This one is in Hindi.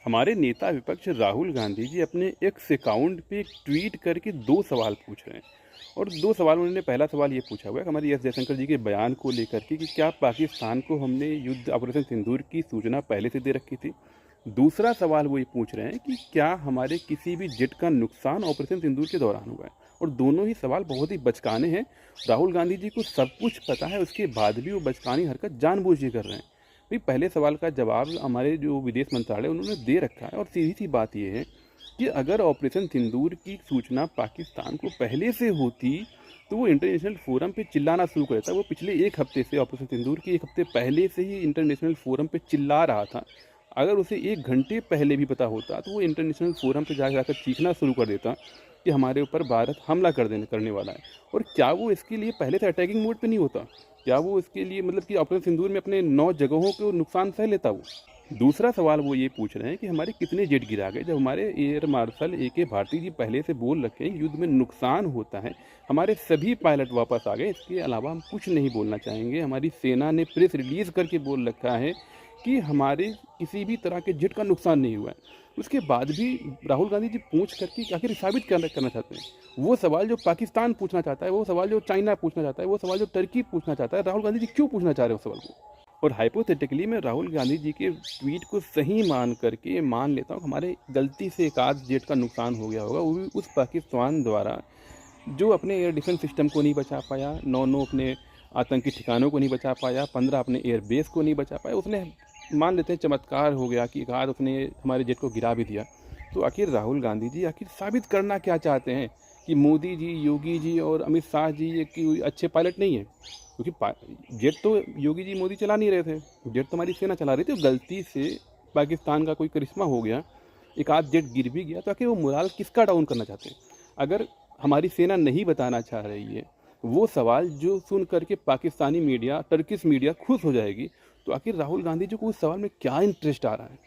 हमारे नेता विपक्ष राहुल गांधी जी अपने एक्स अकाउंट पे एक ट्वीट करके 2 सवाल पूछ रहे हैं। और 2 सवाल उन्होंने, पहला सवाल ये पूछा हुआ है कि हमारे एस जयशंकर जी के बयान को लेकर के कि क्या पाकिस्तान को हमने युद्ध ऑपरेशन सिंदूर की सूचना पहले से दे रखी थी। दूसरा सवाल वो ये पूछ रहे हैं कि क्या हमारे किसी भी जेट का नुकसान ऑपरेशन सिंदूर के दौरान हुआ है। और दोनों ही सवाल बहुत ही बचकाने हैं। राहुल गांधी जी को सब कुछ पता है, उसके बाद भी वो बचकानी हरकत जानबूझ के कर रहे हैं। भाई, पहले सवाल का जवाब हमारे जो विदेश मंत्रालय उन्होंने दे रखा है। और सीधी सी बात यह है कि अगर ऑपरेशन सिंदूर की सूचना पाकिस्तान को पहले से होती तो वो इंटरनेशनल फोरम पे चिल्लाना शुरू कर देता। वो पिछले 1 हफ्ते से, ऑपरेशन सिंदूर की 1 हफ्ते पहले से ही इंटरनेशनल फोरम पे चिल्ला रहा था। अगर उसे 1 घंटे पहले भी पता होता तो वो इंटरनेशनल फोरम पे जाकर चीखना शुरू कर देता कि हमारे ऊपर भारत हमला करने वाला है। और क्या वो इसके लिए पहले से अटैकिंग मोड पे नहीं होता? क्या वो इसके लिए, मतलब कि ऑपरेशन सिंदूर में अपने 9 जगहों को नुकसान सह लेता वो? दूसरा सवाल वो ये पूछ रहे हैं कि हमारे कितने जेट गिरा गए, जब हमारे एयर मार्शल ए.के. भारती जी पहले से बोल रखे हैं युद्ध में नुकसान होता है, हमारे सभी पायलट वापस आ गए। इसके अलावा हम कुछ नहीं बोलना चाहेंगे। हमारी सेना ने प्रेस रिलीज़ करके बोल रखा है कि हमारे किसी भी तरह के जेट का नुकसान नहीं हुआ है। उसके बाद भी राहुल गांधी जी पूछ करके आखिर साबित करना चाहते हैं। वो सवाल जो पाकिस्तान पूछना चाहता है, वो सवाल जो चाइना पूछना चाहता है, वो सवाल जो टर्की पूछना चाहता है, राहुल गांधी जी क्यों पूछना चाह रहे हैं उस सवाल को? और हाइपोथेटिकली मैं राहुल गांधी जी के ट्वीट को सही मान करके मान लेता हूँ हमारे गलती से एक आध जेट का नुकसान हो गया होगा, वो भी उस पाकिस्तान द्वारा जो अपने एयर डिफेंस सिस्टम को नहीं बचा पाया, 9 अपने आतंकी ठिकानों को नहीं बचा पाया, 15 अपने एयर बेस को नहीं बचा पाया। उसने, मान लेते हैं चमत्कार हो गया कि एक आध उसने हमारे जेट को गिरा भी दिया। तो आखिर राहुल गांधी जी आखिर साबित करना क्या चाहते हैं कि मोदी जी, योगी जी और अमित शाह जी ये कि अच्छे पायलट नहीं है? क्योंकि जेट तो योगी जी मोदी चला नहीं रहे थे, जेट तो हमारी सेना चला रही थी। गलती से पाकिस्तान का कोई करिश्मा हो गया, एक आध जेट गिर भी गया, तो आखिर वो मोराल किसका डाउन करना चाहते हैं? अगर हमारी सेना नहीं बताना चाह रही है वो सवाल जो सुन करके पाकिस्तानी मीडिया, टर्किश मीडिया खुश हो जाएगी, तो आखिर राहुल गांधी जी को उस सवाल में क्या इंटरेस्ट आ रहा है?